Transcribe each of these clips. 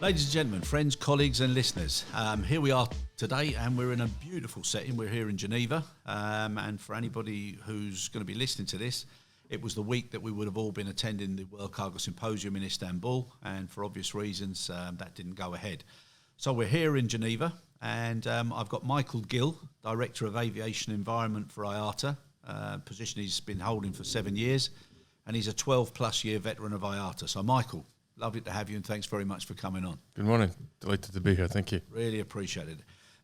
Ladies and gentlemen, friends, colleagues and listeners, here we are today and we're in a beautiful setting. We're here in Geneva, and for anybody who's going to be listening to this, it was the week that we would have all been attending the World Cargo Symposium in Istanbul, and for obvious reasons that didn't go ahead. So we're here in Geneva, and I've got Michael Gill, Director of Aviation Environment for IATA, position he's been holding for 7 years, and he's a 12 plus year veteran of IATA. So Michael, lovely to have you, and thanks very much for coming on. Good morning. Delighted to be here. Thank you. Really appreciate it.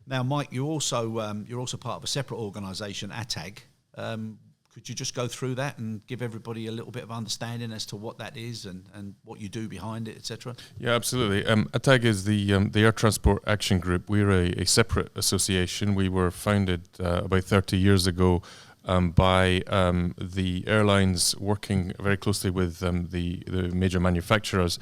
Now, Mike, you're also part of a separate organisation, ATAG. Could you just go through that and give everybody a little bit of understanding as to what that is and what you do behind it, etc.? Yeah, absolutely. ATAG is the Air Transport Action Group. We're a separate association. We were founded about 30 years ago by the airlines working very closely with the major manufacturers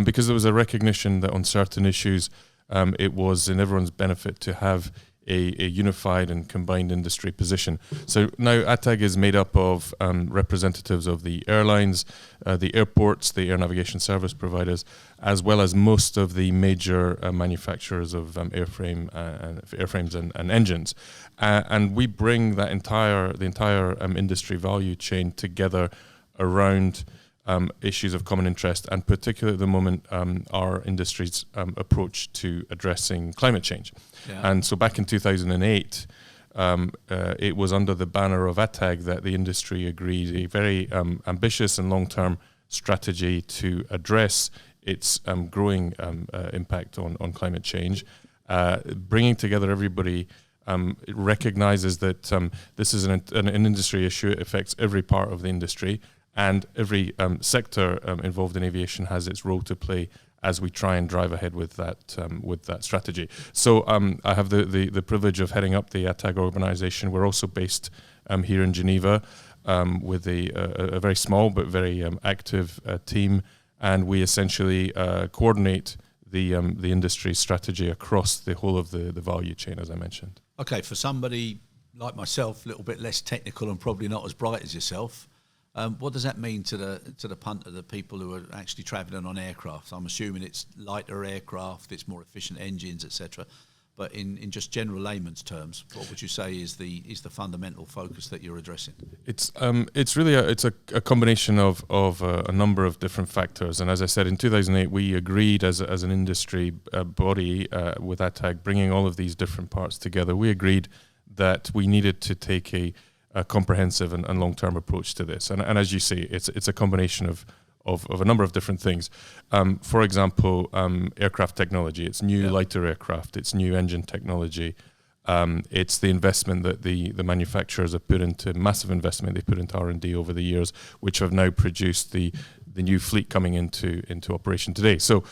because there was a recognition that on certain issues it was in everyone's benefit to have a unified and combined industry position. So now ATAG is made up of representatives of the airlines, the airports, the air navigation service providers, as well as most of the major manufacturers of airframes and engines. And we bring the entire industry value chain together around issues of common interest, and particularly at the moment, our industry's approach to addressing climate change. Yeah. And so back in 2008, it was under the banner of ATAG that the industry agreed a very ambitious and long-term strategy to address its growing impact on climate change, bringing together everybody. It recognizes that this is an industry issue. It affects every part of the industry. And every sector involved in aviation has its role to play as we try and drive ahead with that strategy. So I have the privilege of heading up the ATAG organization. We're also based here in Geneva with a very small but very active team, and we essentially coordinate the industry strategy across the whole of the value chain, as I mentioned. Okay, for somebody like myself, a little bit less technical and probably not as bright as yourself, what does that mean to the punter, the people who are actually travelling on aircraft? I'm assuming it's lighter aircraft, it's more efficient engines, etc. But in just general layman's terms, what would you say is the fundamental focus that you're addressing? It's really a combination of a number of different factors. And as I said, in 2008, we agreed as an industry body with ATAG, bringing all of these different parts together. We agreed that we needed to take a comprehensive and long-term approach to this. And as you say, it's a combination of a number of different things. For example, aircraft technology. It's new lighter aircraft. It's new engine technology. It's the investment that the manufacturers have put into, massive investment they put into R&D over the years, which have now produced the new fleet coming into operation today. So,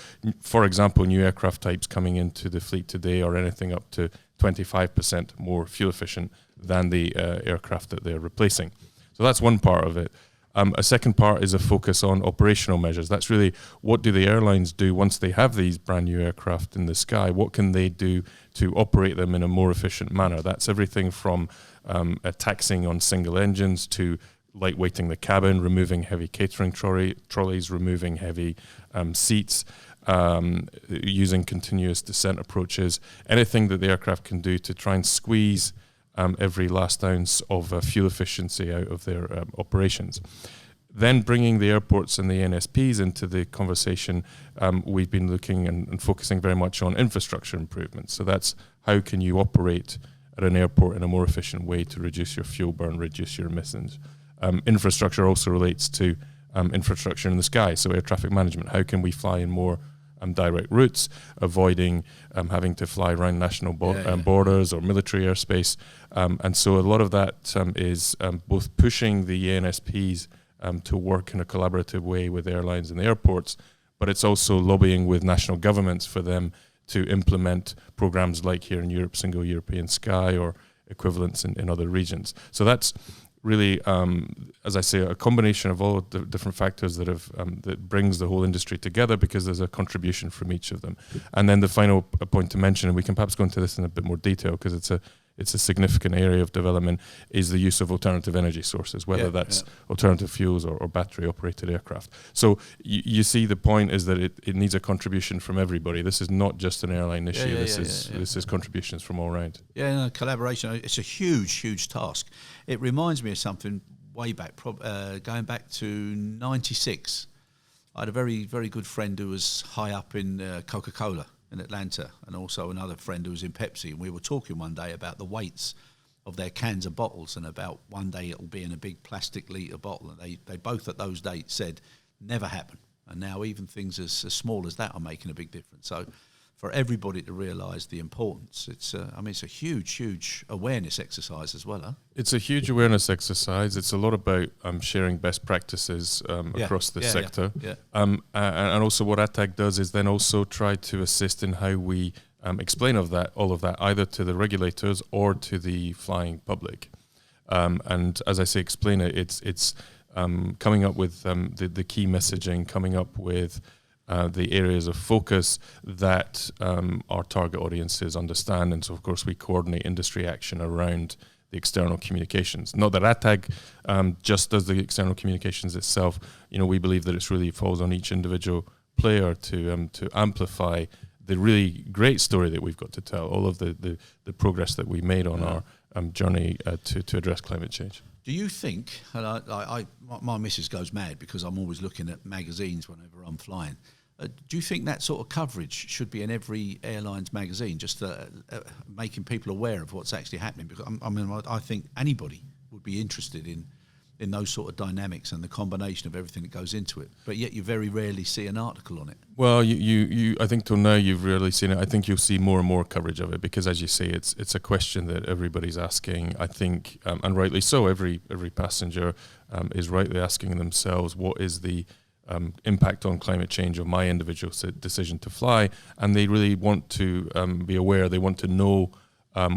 for example, new aircraft types coming into the fleet today are anything up to 25% more fuel efficient than the aircraft that they're replacing. So that's one part of it. A second part is a focus on operational measures. That's really what do the airlines do once they have these brand new aircraft in the sky? What can they do to operate them in a more efficient manner? That's everything from taxing on single engines to lightweighting the cabin, removing heavy catering trolleys, removing heavy seats, using continuous descent approaches, anything that the aircraft can do to try and squeeze every last ounce of fuel efficiency out of their operations. Then bringing the airports and the NSPs into the conversation, we've been looking and focusing very much on infrastructure improvements. So that's how can you operate at an airport in a more efficient way to reduce your fuel burn, reduce your emissions. Infrastructure also relates to infrastructure in the sky, so air traffic management. How can we fly in more direct routes, avoiding having to fly around national borders or military airspace. And so a lot of that is both pushing the ANSPs to work in a collaborative way with airlines and the airports, but it's also lobbying with national governments for them to implement programs like here in Europe, Single European Sky, or equivalents in other regions. So that's really, as I say, a combination of all the different factors that brings the whole industry together, because there's a contribution from each of them. And then the final point to mention, and we can perhaps go into this in a bit more detail because it's a significant area of development, is the use of alternative energy sources, whether that's alternative fuels or battery-operated aircraft. So you see the point is that it needs a contribution from everybody. This is not just an airline issue. This is contributions from all around. Yeah, no, collaboration. It's a huge task. It reminds me of something way back, going back to '96. I had a very good friend who was high up in Coca-Cola in Atlanta, and also another friend who was in Pepsi. And we were talking one day about the weights of their cans of bottles, and about one day it'll be in a big plastic litre bottle. And they both at those dates said, never happen. And now even things as small as that are making a big difference. So for everybody to realise the importance, it's a huge awareness exercise as well. Huh? It's a huge awareness exercise. It's a lot about sharing best practices across the sector. And also what ATAG does is then also try to assist in how we explain all of that, either to the regulators or to the flying public. And as I say, explain it, it's coming up with the key messaging, coming up with the areas of focus that our target audiences understand. And so, of course, we coordinate industry action around the external communications. Not that ATAG just does the external communications itself. We believe that it really falls on each individual player to amplify the really great story that we've got to tell, all of the progress that we made on our journey to address climate change. Do you think, and my missus goes mad because I'm always looking at magazines whenever I'm flying, do you think that sort of coverage should be in every airline's magazine, just making people aware of what's actually happening? Because I think anybody would be interested in those sort of dynamics and the combination of everything that goes into it. But yet you very rarely see an article on it. Well, I think till now you've rarely seen it. I think you'll see more and more coverage of it because, as you say, it's a question that everybody's asking. I think, and rightly so, every passenger is rightly asking themselves, what is the impact on climate change of my individual decision to fly? And they really want to be aware. They want to know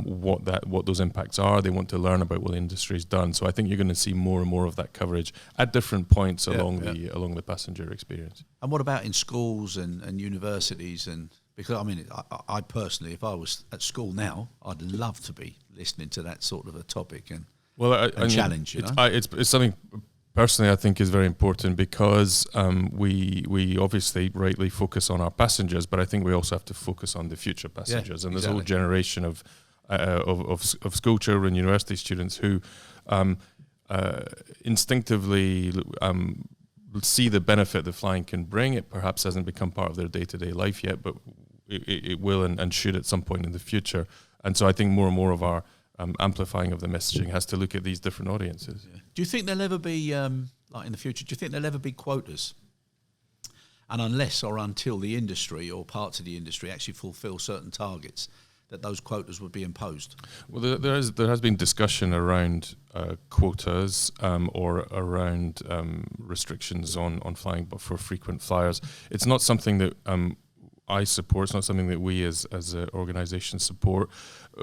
what those impacts are. They want to learn about what the industry's done. So I think you're going to see more and more of that coverage at different points along the passenger experience. And what about in schools and universities? And because I personally, if I was at school now, I'd love to be listening to that sort of a topic and challenge. It's something personally I think is very important because we obviously rightly focus on our passengers, but I think we also have to focus on the future passengers. And there's a whole generation of school children, university students who instinctively see the benefit that flying can bring. It perhaps hasn't become part of their day-to-day life yet, but it will and should at some point in the future. And so I think more and more of our amplifying of the messaging has to look at these different audiences. Yeah. Do you think there'll ever be, like in the future, do you think there'll ever be quotas? And unless or until the industry or parts of the industry actually fulfil certain targets, that those quotas would be imposed? Well, there has been discussion around quotas or around restrictions on flying, but for frequent flyers. It's not something that I support. It's not something that we as an organisation support.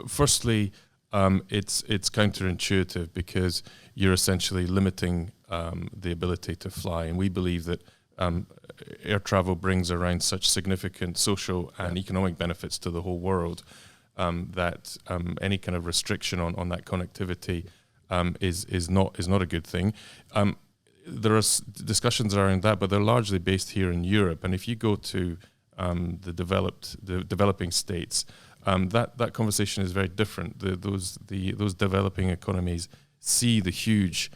Firstly, it's counterintuitive because you're essentially limiting the ability to fly, and we believe that air travel brings around such significant social and economic benefits to the whole world that any kind of restriction on that connectivity is not a good thing. There are discussions around that, but they're largely based here in Europe. And if you go to the developing states, that conversation is very different. Those developing economies see the huge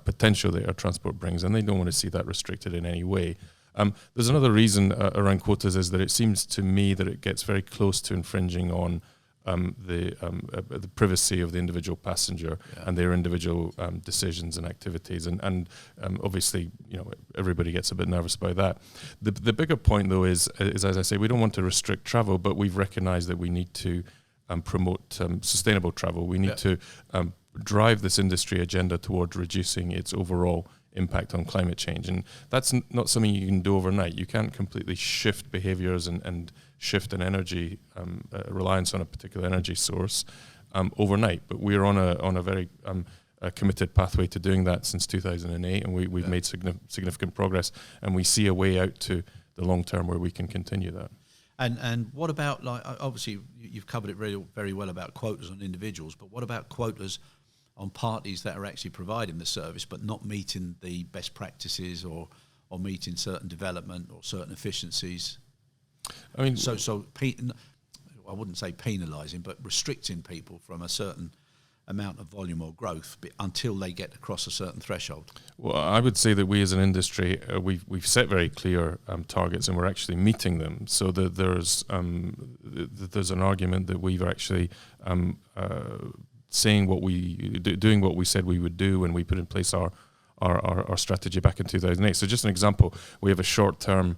potential that air transport brings, and they don't want to see that restricted in any way. There's another reason around quotas is that it seems to me that it gets very close to infringing on the privacy of the individual passenger and their individual decisions and activities, and obviously, everybody gets a bit nervous about that. The bigger point, though, is as I say, we don't want to restrict travel, but we've recognised that we need to promote sustainable travel. We need to drive this industry agenda towards reducing its overall impact on climate change, and that's not something you can do overnight. You can't completely shift behaviours and shift an energy reliance on a particular energy source overnight. But we're on a very committed pathway to doing that since 2008, and we've made significant progress, and we see a way out to the long term where we can continue that. And what about, like, obviously you've covered it very, very well about quotas on individuals, but what about quotas on parties that are actually providing the service but not meeting the best practices or meeting certain development or certain efficiencies? I mean, I wouldn't say penalising, but restricting people from a certain amount of volume or growth until they get across a certain threshold. Well, I would say that we as an industry, we've set very clear targets, and we're actually meeting them. So that there's an argument that we've actually saying what doing what we said we would do when we put in place our strategy back in 2008. So just an example, we have a short-term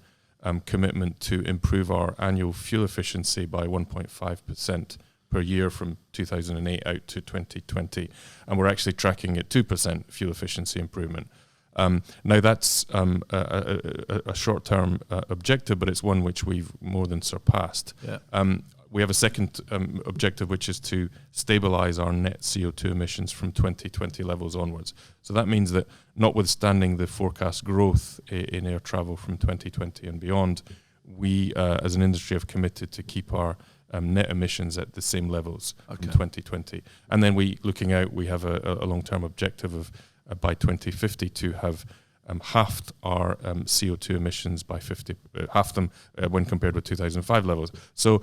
commitment to improve our annual fuel efficiency by 1.5% per year from 2008 out to 2020, and we're actually tracking at 2% fuel efficiency improvement. Now that's a short-term objective, but it's one which we've more than surpassed. Yeah. We have a second objective, which is to stabilize our net CO2 emissions from 2020 levels onwards. So that means that notwithstanding the forecast growth in air travel from 2020 and beyond, we as an industry have committed to keep our net emissions at the same levels in 2020. And then looking out, we have a long-term objective of by 2050 to have halved our CO2 emissions by half them when compared with 2005 levels. So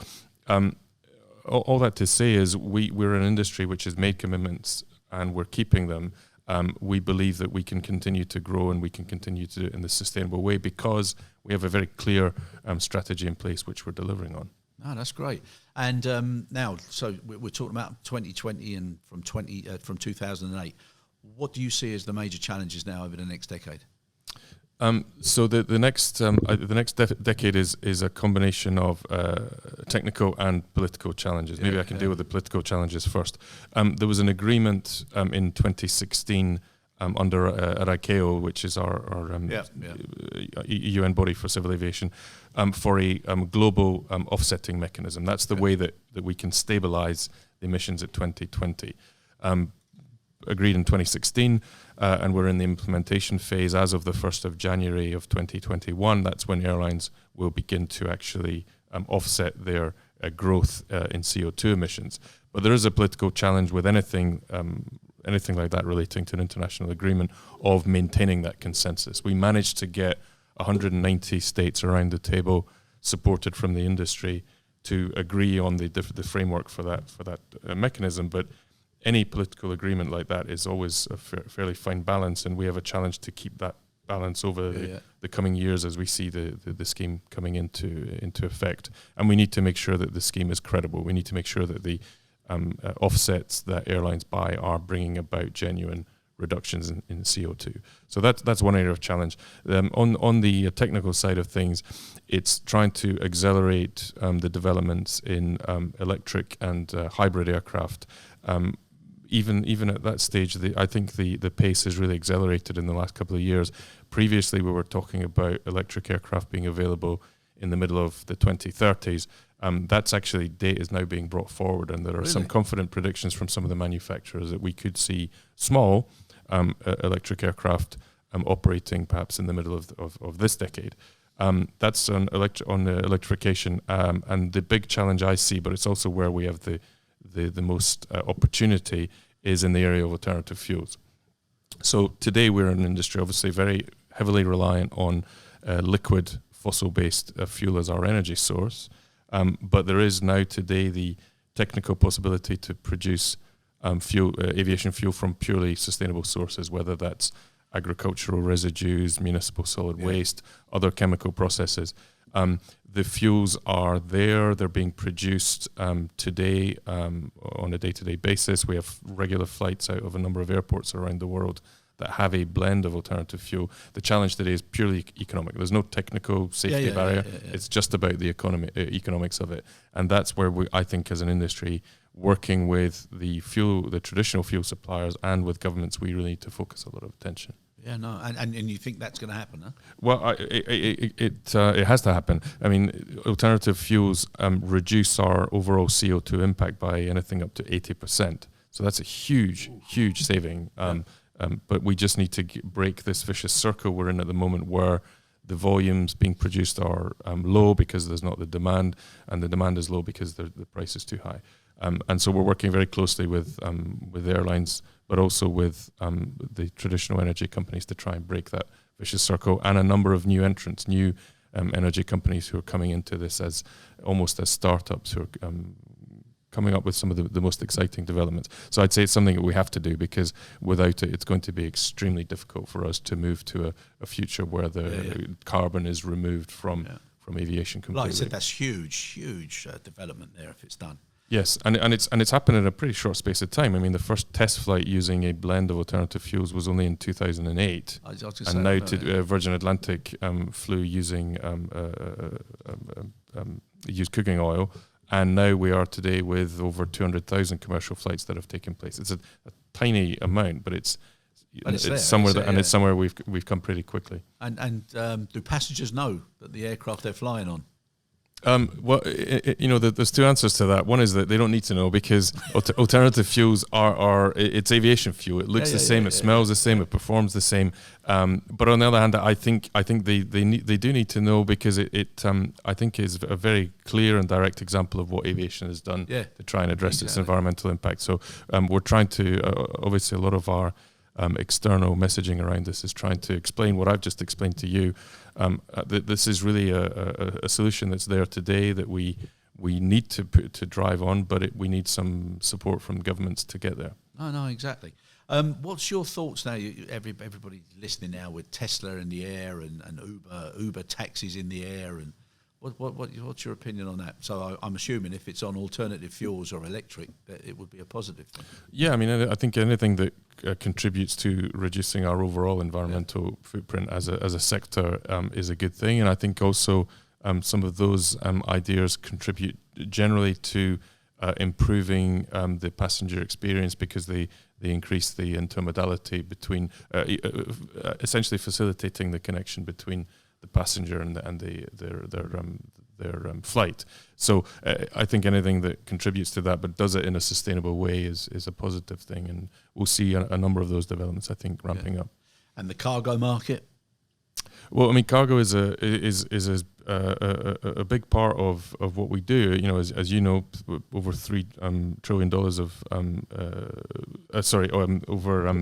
all that to say is we're an industry which has made commitments and we're keeping them. We believe that we can continue to grow and we can continue to do it in a sustainable way because we have a very clear strategy in place which we're delivering on. Oh, that's great. And now, so we're talking about 2020 and from 2008. What do you see as the major challenges now over the next decade? So the next decade is a combination of technical and political challenges. Maybe I can deal with the political challenges first. There was an agreement in 2016 under at ICAO, which is our UN body for civil aviation, for a global offsetting mechanism. That's the way that we can stabilize the emissions at 2020. Agreed in 2016, and we're in the implementation phase as of the 1st of January of 2021. That's when airlines will begin to actually offset their growth in CO2 emissions. But there is a political challenge with anything like that relating to an international agreement of maintaining that consensus. We managed to get 190 states around the table, supported from the industry, to agree on the framework for that mechanism. But any political agreement like that is always a fairly fine balance, and we have a challenge to keep that balance over the coming years as we see the scheme coming into effect. And we need to make sure that the scheme is credible. We need to make sure that the offsets that airlines buy are bringing about genuine reductions in CO2. So that's one area of challenge. On the technical side of things, it's trying to accelerate the developments in electric and hybrid aircraft. Even at that stage, I think the pace has really accelerated in the last couple of years. Previously, we were talking about electric aircraft being available in the middle of the 2030s. That's actually date is now being brought forward, and there are some confident predictions from some of the manufacturers that we could see small electric aircraft operating perhaps in the middle of this decade. That's on electrification, and the big challenge I see, but it's also where we have the most opportunity, is in the area of alternative fuels. So today we're an industry obviously very heavily reliant on liquid fossil-based fuel as our energy source, but there is now today the technical possibility to produce aviation fuel from purely sustainable sources, whether that's agricultural residues, municipal solid waste, other chemical processes. The fuels are there. They're being produced today on a day-to-day basis. We have regular flights out of a number of airports around the world that have a blend of alternative fuel. The challenge today is purely economic. There's no technical safety barrier. It's just about the economics of it. And that's where I think as an industry, working with the traditional fuel suppliers and with governments, we really need to focus a lot of attention. Yeah, no, and you think that's going to happen, huh? Well, it has to happen. I mean, alternative fuels reduce our overall CO2 impact by anything up to 80%. So that's a huge saving. But we just need to break this vicious circle we're in at the moment, where the volumes being produced are low because there's not the demand, and the demand is low because the price is too high. And so we're working very closely with airlines, but also with the traditional energy companies to try and break that vicious circle, and a number of new entrants, new energy companies who are coming into this as almost as startups, who are coming up with some of the most exciting developments. So I'd say it's something that we have to do, because without it, it's going to be extremely difficult for us to move to a future where the carbon is removed from aviation completely. Like I said, that's huge development there if it's done. Yes, and it's happened in a pretty short space of time. I mean, the first test flight using a blend of alternative fuels was only in 2008, and now Virgin Atlantic flew using used cooking oil, and now we are today with over 200,000 commercial flights that have taken place. It's a tiny amount, but it's somewhere we've come pretty quickly. And do passengers know that the aircraft they're flying on? Well, there's two answers to that. One is that they don't need to know, because alternative fuels it's aviation fuel. It looks the same, it smells the same, it performs the same. But on the other hand, I think they do need to know, because it I think is a very clear and direct example of what aviation has done to try and address its environmental impact. So we're trying to obviously a lot of our external messaging around this is trying to explain what I've just explained to you. This is really a solution that's there today that we need to drive on, but we need some support from governments to get there. No, exactly. What's your thoughts now? Everybody listening now with Tesla in the air and Uber taxis in the air, and what's your opinion on that? So I'm assuming if it's on alternative fuels or electric, that it would be a positive thing. Yeah, I mean, I think anything that contributes to reducing our overall environmental footprint as a sector is a good thing, and I think also some of those ideas contribute generally to improving the passenger experience, because they increase the intermodality between, essentially facilitating the connection between the passenger and their flight. So I think anything that contributes to that but does it in a sustainable way is a positive thing, and we'll see a number of those developments, I think, ramping up. And the cargo market? Well, I mean, cargo is a big part of what we do. As you know, over $3 trillion of over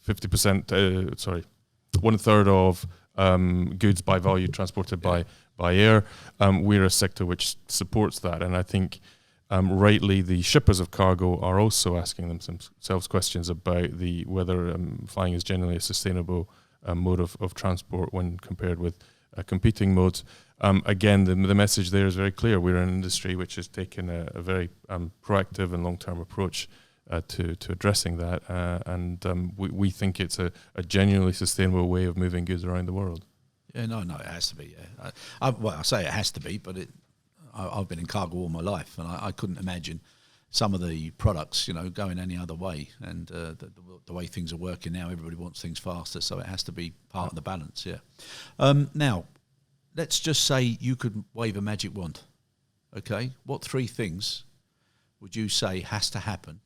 50%. 1/3 of goods by value transported by air. We're a sector which supports that, and I think rightly the shippers of cargo are also asking themselves questions about whether flying is generally a sustainable mode of transport when compared with competing modes. Again, the message there is very clear. We're an industry which has taken a very proactive and long-term approach to addressing that, and we think it's a genuinely sustainable way of moving goods around the world. Yeah, no, it has to be. Yeah, I say it has to be, but I've been in cargo all my life, and I couldn't imagine some of the products, going any other way. And the way things are working now, everybody wants things faster, so it has to be part of the balance. Yeah. Now, let's just say you could wave a magic wand. Okay, what 3 things would you say has to happen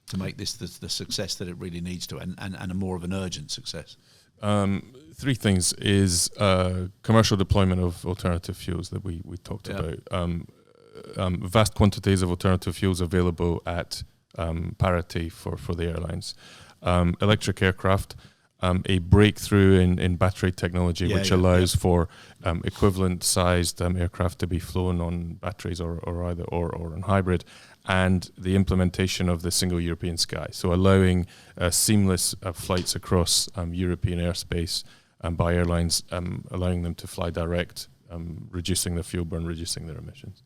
to make this the success that it really needs to, and a more of an urgent success? 3 things is commercial deployment of alternative fuels that we talked about. Vast quantities of alternative fuels available at parity for the airlines. Electric aircraft, a breakthrough in battery technology which allows for equivalent sized aircraft to be flown on batteries or on hybrid, and the implementation of the single European sky. So allowing seamless flights across European airspace by airlines, allowing them to fly direct, reducing their fuel burn, reducing their emissions.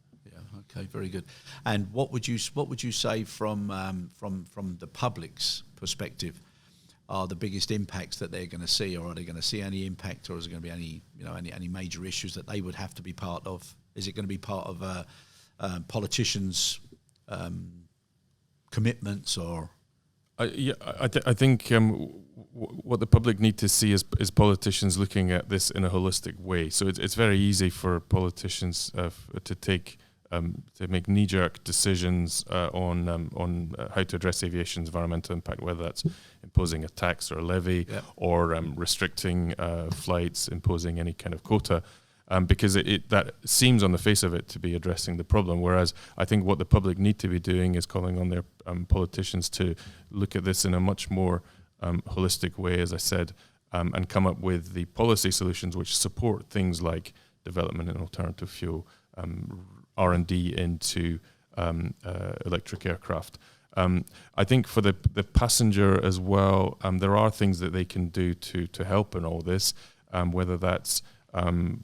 Okay, very good. And what would you say from the public's perspective are the biggest impacts that they're going to see, or are they going to see any impact, or is there going to be any major issues that they would have to be part of? Is it going to be part of politicians' commitments, or? I think what the public need to see is politicians looking at this in a holistic way. So it's very easy for politicians to take to make knee-jerk decisions on how to address aviation's environmental impact, whether that's imposing a tax or a levy, or restricting flights, imposing any kind of quota, because that seems on the face of it to be addressing the problem. Whereas I think what the public need to be doing is calling on their politicians to look at this in a much more holistic way, as I said, and come up with the policy solutions which support things like development in alternative fuel, R&D into electric aircraft. I think for the passenger as well, there are things that they can do to help in all this, whether that's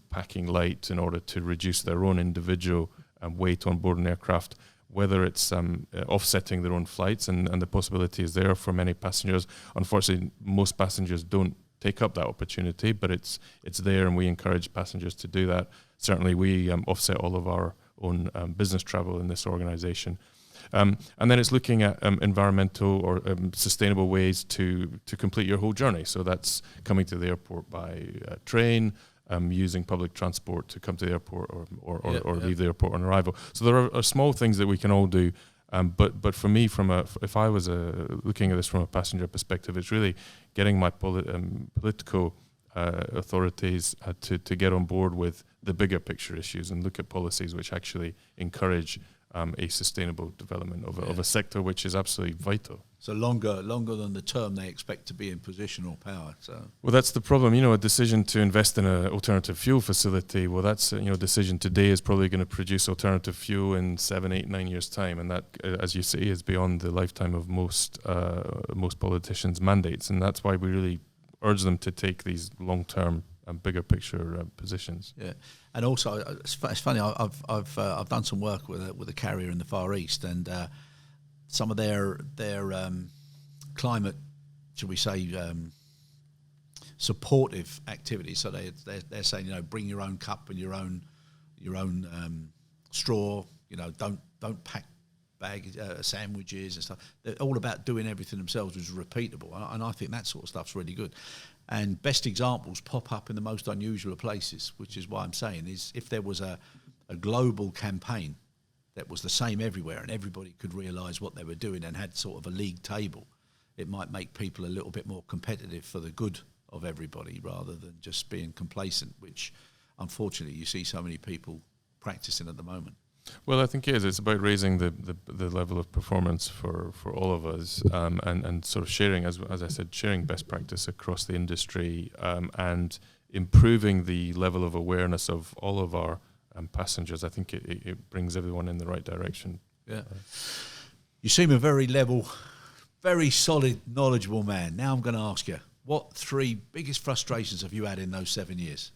packing light in order to reduce their own individual weight on board an aircraft, whether it's offsetting their own flights, and the possibility is there for many passengers. Unfortunately, most passengers don't take up that opportunity, but it's there, and we encourage passengers to do that. Certainly, we offset all of our own business travel in this organisation. And then it's looking at environmental or sustainable ways to complete your whole journey. So that's coming to the airport by train, using public transport to come to the airport or leave the airport on arrival. So there are small things that we can all do. But for me, if I was looking at this from a passenger perspective, it's really getting my political authorities to get on board with the bigger picture issues and look at policies which actually encourage a sustainable development of a sector which is absolutely vital. So longer than the term they expect to be in positional power. So well, that's the problem. A decision to invest in an alternative fuel facility. Well, that's a decision today is probably going to produce alternative fuel in 7, 8, 9 years' time, and that, as you say, is beyond the lifetime of most politicians' mandates, and that's why we really urge them to take these long-term and bigger picture positions. Yeah, and also it's funny. I've done some work with a carrier in the Far East, and some of their climate, shall we say, supportive activities. So they're saying, bring your own cup and your own straw. Don't pack bag sandwiches and stuff. They're all about doing everything themselves, which is repeatable, and I think that sort of stuff's really good. And best examples pop up in the most unusual places, which is why I'm saying is if there was a global campaign that was the same everywhere and everybody could realise what they were doing and had sort of a league table, it might make people a little bit more competitive for the good of everybody rather than just being complacent, which unfortunately you see so many people practicing at the moment. Well, I think it is. It's about raising the level of performance for all of us, and sort of sharing, as I said, sharing best practice across the industry, and improving the level of awareness of all of our passengers. I think it brings everyone in the right direction. Yeah. You seem a very level, very solid, knowledgeable man. Now I'm going to ask you, what 3 biggest frustrations have you had in those 7 years?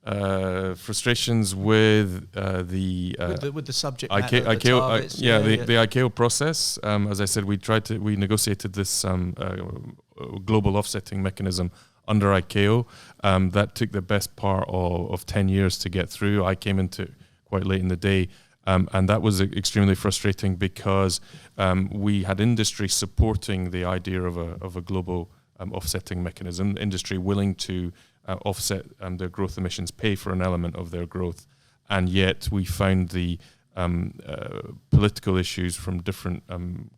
Frustrations with the subject matter, the targets. The ICAO process. As I said, we negotiated this global offsetting mechanism under ICAO. That took the best part of 10 years to get through. I came into it quite late in the day, and that was extremely frustrating because we had industry supporting the idea of a global offsetting mechanism. Industry willing to offset their growth emissions, pay for an element of their growth, and yet we found the political issues from different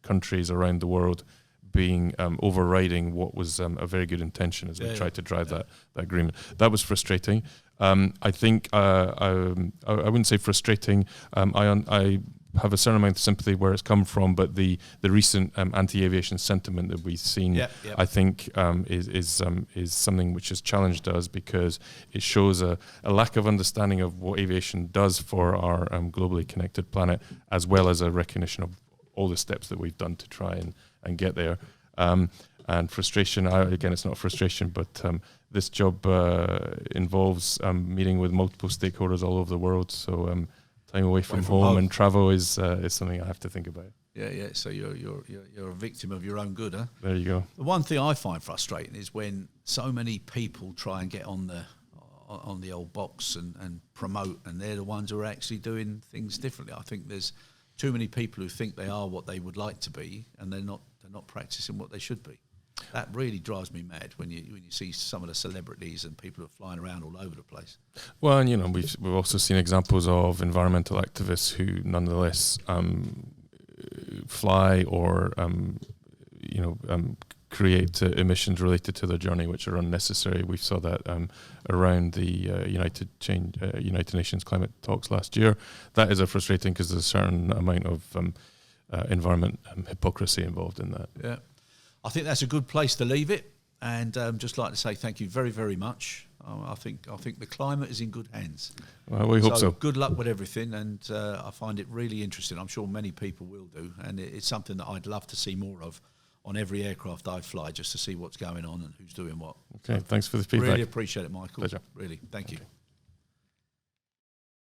countries around the world being overriding what was a very good intention as we tried to drive that agreement. That was frustrating. I think I wouldn't say frustrating. I have a certain amount of sympathy where it's come from, but the recent anti-aviation sentiment that we've seen, I think, is something which has challenged us because it shows a lack of understanding of what aviation does for our globally connected planet, as well as a recognition of all the steps that we've done to try and get there. And frustration, again, it's not frustration, but this job involves meeting with multiple stakeholders all over the world, so time away from home and travel is something I have to think about. Yeah. So you're a victim of your own good, huh? There you go. The one thing I find frustrating is when so many people try and get on the old box and promote, and they're the ones who are actually doing things differently. I think there's too many people who think they are what they would like to be, and they're not practicing what they should be. That really drives me mad when you see some of the celebrities and people who are flying around all over the place. Well, and we've also seen examples of environmental activists who nonetheless fly or create emissions related to their journey which are unnecessary. We saw that around the United Nations climate talks last year. That is frustrating because there's a certain amount of environment hypocrisy involved in that. Yeah, I think that's a good place to leave it, and just like to say thank you very, very much. I think the climate is in good hands. Well, we hope so. Good luck with everything, and I find it really interesting. I'm sure many people will do, and it's something that I'd love to see more of on every aircraft I fly, just to see what's going on and who's doing what. Okay, thanks for the feedback. Really appreciate it, Michael. Pleasure. Really, thank you.